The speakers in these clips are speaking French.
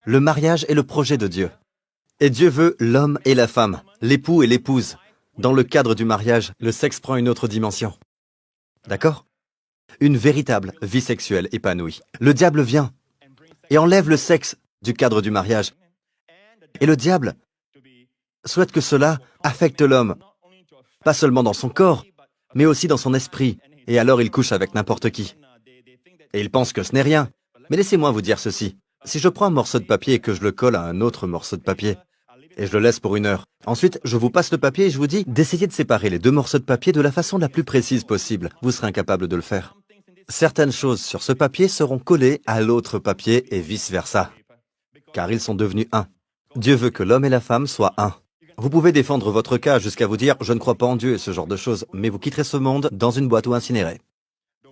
Le mariage est le projet de Dieu. Et Dieu veut l'homme et la femme, l'époux et l'épouse. Dans le cadre du mariage, le sexe prend une autre dimension. D'accord? Une véritable vie sexuelle épanouie. Le diable vient et enlève le sexe du cadre du mariage. Et le diable souhaite que cela affecte l'homme, pas seulement dans son corps, mais aussi dans son esprit. Et alors il couche avec n'importe qui. Et il pense que ce n'est rien. Mais laissez-moi vous dire ceci. Si je prends un morceau de papier et que je le colle à un autre morceau de papier, et je le laisse pour 1 heure, ensuite je vous passe le papier et je vous dis d'essayer de séparer les 2 morceaux de papier de la façon la plus précise possible. Vous serez incapable de le faire. Certaines choses sur ce papier seront collées à l'autre papier et vice-versa, car ils sont devenus un. Dieu veut que l'homme et la femme soient un. Vous pouvez défendre votre cas jusqu'à vous dire « je ne crois pas en Dieu » et ce genre de choses, mais vous quitterez ce monde dans une boîte ou incinéré.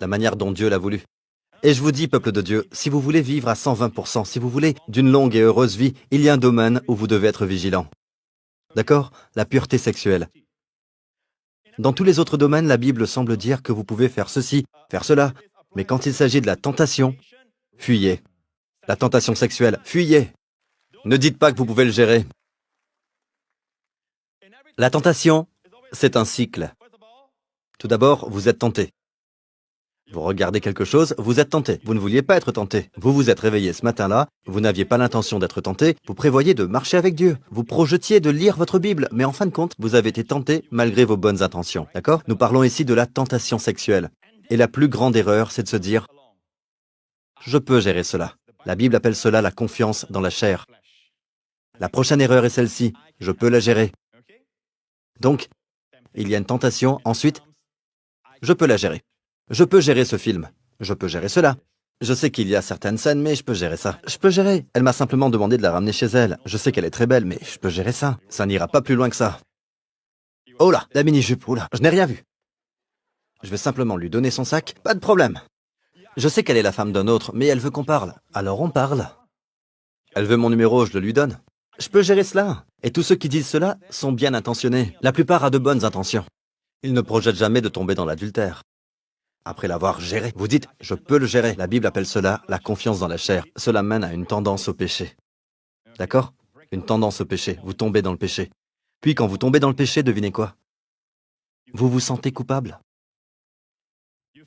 La manière dont Dieu l'a voulu. Et je vous dis, peuple de Dieu, si vous voulez vivre à 120%, si vous voulez d'une longue et heureuse vie, il y a un domaine où vous devez être vigilant. D'accord? La pureté sexuelle. Dans tous les autres domaines, la Bible semble dire que vous pouvez faire ceci, faire cela, mais quand il s'agit de la tentation, fuyez. La tentation sexuelle, fuyez. Ne dites pas que vous pouvez le gérer. La tentation, c'est un cycle. Tout d'abord, vous êtes tenté. Vous regardez quelque chose, vous êtes tenté. Vous ne vouliez pas être tenté. Vous vous êtes réveillé ce matin-là, vous n'aviez pas l'intention d'être tenté, vous prévoyez de marcher avec Dieu. Vous projetiez de lire votre Bible, mais en fin de compte, vous avez été tenté malgré vos bonnes intentions. D'accord? Nous parlons ici de la tentation sexuelle. Et la plus grande erreur, c'est de se dire « je peux gérer cela ». La Bible appelle cela la confiance dans la chair. La prochaine erreur est celle-ci, « je peux la gérer ». Donc, il y a une tentation, ensuite, « je peux la gérer ». Je peux gérer ce film. Je peux gérer cela. Je sais qu'il y a certaines scènes, mais je peux gérer ça. Je peux gérer. Elle m'a simplement demandé de la ramener chez elle. Je sais qu'elle est très belle, mais je peux gérer ça. Ça n'ira pas plus loin que ça. Oh là, la mini-jupe, oh là, je n'ai rien vu. Je vais simplement lui donner son sac, pas de problème. Je sais qu'elle est la femme d'un autre, mais elle veut qu'on parle. Alors on parle. Elle veut mon numéro, je le lui donne. Je peux gérer cela. Et tous ceux qui disent cela sont bien intentionnés. La plupart a de bonnes intentions. Ils ne projettent jamais de tomber dans l'adultère. Après l'avoir géré, vous dites « je peux le gérer ». La Bible appelle cela la confiance dans la chair. Cela mène à une tendance au péché. D'accord? Une tendance au péché. Vous tombez dans le péché. Puis quand vous tombez dans le péché, devinez quoi? Vous vous sentez coupable.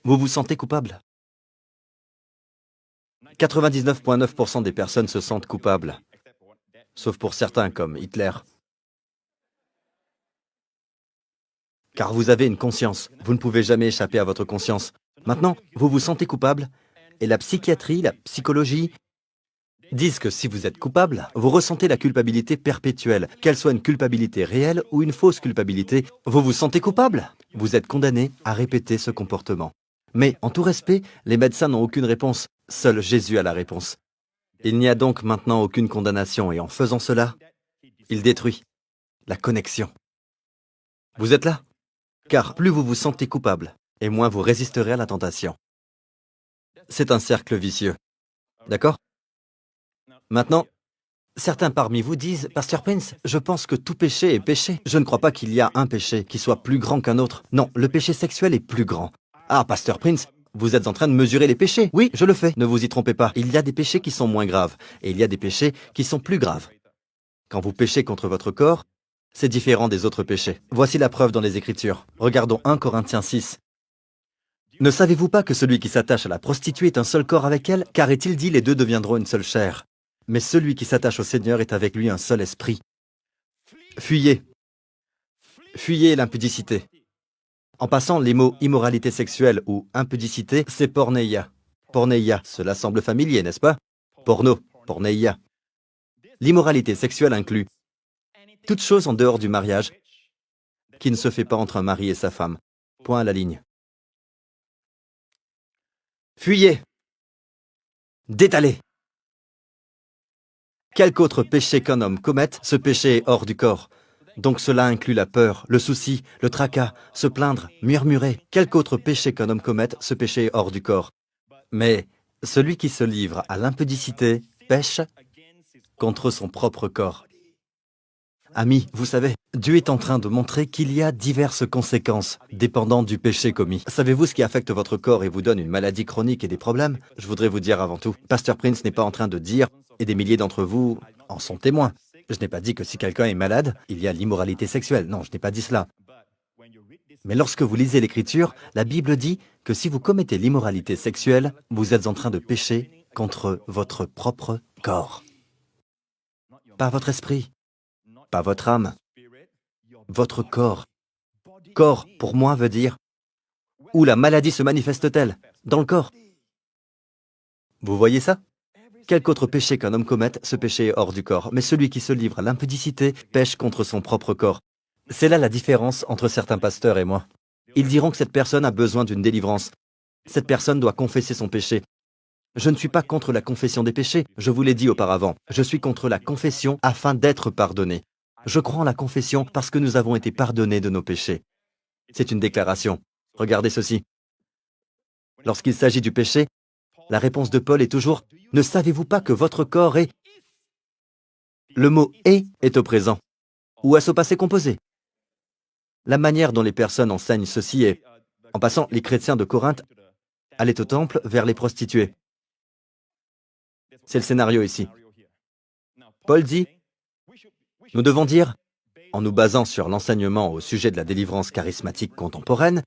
Vous vous sentez coupable. 99,9% des personnes se sentent coupables. Sauf pour certains comme Hitler. Car vous avez une conscience. Vous ne pouvez jamais échapper à votre conscience. Maintenant, vous vous sentez coupable, et la psychiatrie, la psychologie, disent que si vous êtes coupable, vous ressentez la culpabilité perpétuelle, qu'elle soit une culpabilité réelle ou une fausse culpabilité. Vous vous sentez coupable. Vous êtes condamné à répéter ce comportement. Mais, en tout respect, les médecins n'ont aucune réponse. Seul Jésus a la réponse. Il n'y a donc maintenant aucune condamnation, et en faisant cela, il détruit la connexion. Vous êtes là? Car plus vous vous sentez coupable, et moins vous résisterez à la tentation. C'est un cercle vicieux. D'accord? Maintenant, certains parmi vous disent « Pasteur Prince, je pense que tout péché est péché. Je ne crois pas qu'il y a un péché qui soit plus grand qu'un autre. Non, le péché sexuel est plus grand. » Ah, Pasteur Prince, vous êtes en train de mesurer les péchés. Oui, je le fais, ne vous y trompez pas. Il y a des péchés qui sont moins graves, et il y a des péchés qui sont plus graves. Quand vous péchez contre votre corps, c'est différent des autres péchés. Voici la preuve dans les Écritures. Regardons 1 Corinthiens 6. Ne savez-vous pas que celui qui s'attache à la prostituée est un seul corps avec elle? Car est-il dit, les deux deviendront une seule chair. Mais celui qui s'attache au Seigneur est avec lui un seul esprit. Fuyez. Fuyez l'impudicité. En passant, les mots immoralité sexuelle ou impudicité, c'est porneia. Porneia, cela semble familier, n'est-ce pas? Porno, porneia. L'immoralité sexuelle inclut toute chose en dehors du mariage qui ne se fait pas entre un mari et sa femme. Point à la ligne. Fuyez. Détalez. Quelque autre péché qu'un homme commette, ce péché est hors du corps. Donc cela inclut la peur, le souci, le tracas, se plaindre, murmurer. Quelque autre péché qu'un homme commette, ce péché est hors du corps. Mais celui qui se livre à l'impudicité pêche contre son propre corps. Amis, vous savez, Dieu est en train de montrer qu'il y a diverses conséquences dépendant du péché commis. Savez-vous ce qui affecte votre corps et vous donne une maladie chronique et des problèmes? Je voudrais vous dire avant tout, Pasteur Prince n'est pas en train de dire et des milliers d'entre vous en sont témoins. Je n'ai pas dit que si quelqu'un est malade, il y a l'immoralité sexuelle. Non, je n'ai pas dit cela. Mais lorsque vous lisez l'Écriture, la Bible dit que si vous commettez l'immoralité sexuelle, vous êtes en train de pécher contre votre propre corps. Pas votre esprit, pas votre âme, votre corps. Corps, pour moi, veut dire où la maladie se manifeste-t-elle? Dans le corps. Vous voyez ça? Quelque autre péché qu'un homme commette, ce péché est hors du corps. Mais celui qui se livre à l'impudicité pêche contre son propre corps. C'est là la différence entre certains pasteurs et moi. Ils diront que cette personne a besoin d'une délivrance. Cette personne doit confesser son péché. Je ne suis pas contre la confession des péchés, je vous l'ai dit auparavant. Je suis contre la confession afin d'être pardonné. Je crois en la confession parce que nous avons été pardonnés de nos péchés. C'est une déclaration. Regardez ceci. Lorsqu'il s'agit du péché, la réponse de Paul est toujours « Ne savez-vous pas que votre corps est… » Le mot « est au présent, ou à ce passé composé. La manière dont les personnes enseignent ceci est… En passant, les chrétiens de Corinthe allaient au temple vers les prostituées. C'est le scénario ici. Paul dit « Nous devons dire, en nous basant sur l'enseignement au sujet de la délivrance charismatique contemporaine,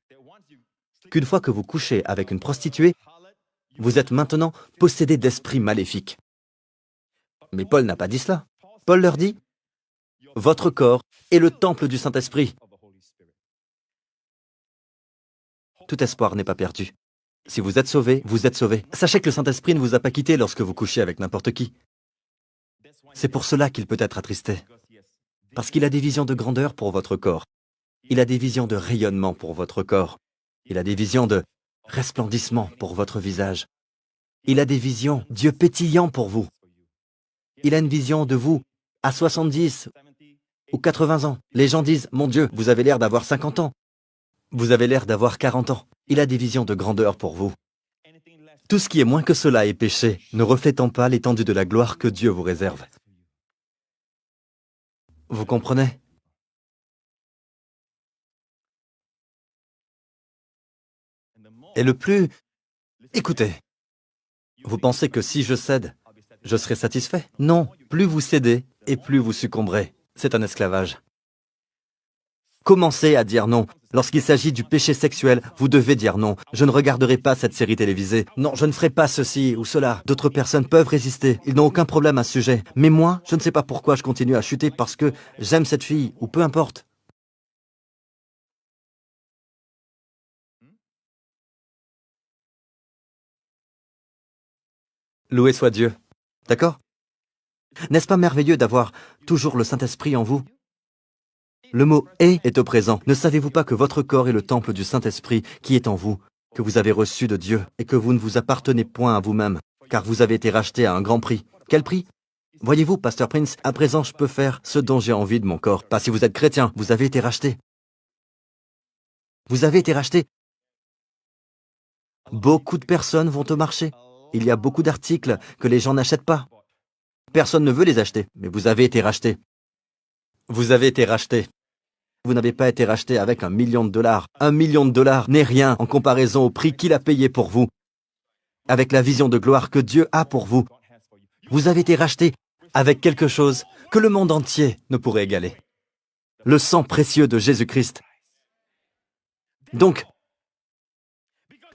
qu'une fois que vous couchez avec une prostituée, vous êtes maintenant possédé d'esprits maléfiques. » Mais Paul n'a pas dit cela. Paul leur dit « Votre corps est le temple du Saint-Esprit. » Tout espoir n'est pas perdu. Si vous êtes sauvé, vous êtes sauvé. Sachez que le Saint-Esprit ne vous a pas quitté lorsque vous couchez avec n'importe qui. C'est pour cela qu'il peut être attristé. Parce qu'il a des visions de grandeur pour votre corps. Il a des visions de rayonnement pour votre corps. Il a des visions de resplendissement pour votre visage. Il a des visions, Dieu pétillant pour vous. Il a une vision de vous à 70 ou 80 ans. Les gens disent, mon Dieu, vous avez l'air d'avoir 50 ans. Vous avez l'air d'avoir 40 ans. Il a des visions de grandeur pour vous. Tout ce qui est moins que cela est péché, ne reflétant pas l'étendue de la gloire que Dieu vous réserve. Vous comprenez? Et le plus… Écoutez, vous pensez que si je cède, je serai satisfait? Non, plus vous cédez et plus vous succomberez. C'est un esclavage. Commencez à dire non. Lorsqu'il s'agit du péché sexuel, vous devez dire non. Je ne regarderai pas cette série télévisée. Non, je ne ferai pas ceci ou cela. D'autres personnes peuvent résister. Ils n'ont aucun problème à ce sujet. Mais moi, je ne sais pas pourquoi je continue à chuter parce que j'aime cette fille, ou peu importe. Loué soit Dieu. D'accord? N'est-ce pas merveilleux d'avoir toujours le Saint-Esprit en vous? Le mot « est au présent. Ne savez-vous pas que votre corps est le temple du Saint-Esprit qui est en vous, que vous avez reçu de Dieu, et que vous ne vous appartenez point à vous-même, car vous avez été racheté à un grand prix. Quel prix? Voyez-vous, Pasteur Prince, à présent je peux faire ce dont j'ai envie de mon corps. Pas si vous êtes chrétien, vous avez été racheté. Vous avez été racheté. Beaucoup de personnes vont au marché. Il y a beaucoup d'articles que les gens n'achètent pas. Personne ne veut les acheter, mais vous avez été racheté. Vous avez été racheté. Vous n'avez pas été racheté avec $1 million. $1 million n'est rien en comparaison au prix qu'il a payé pour vous. Avec la vision de gloire que Dieu a pour vous. Vous avez été racheté avec quelque chose que le monde entier ne pourrait égaler. Le sang précieux de Jésus-Christ. Donc,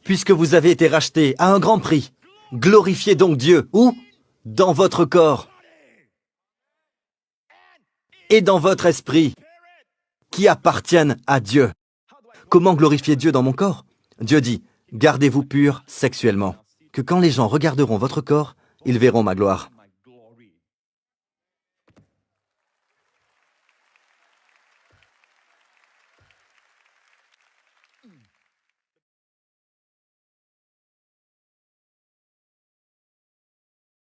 puisque vous avez été racheté à un grand prix, glorifiez donc Dieu. Où? Dans votre corps. Et dans votre esprit. Qui appartiennent à Dieu. Comment glorifier Dieu dans mon corps? Dieu dit, gardez-vous purs sexuellement, que quand les gens regarderont votre corps, ils verront ma gloire.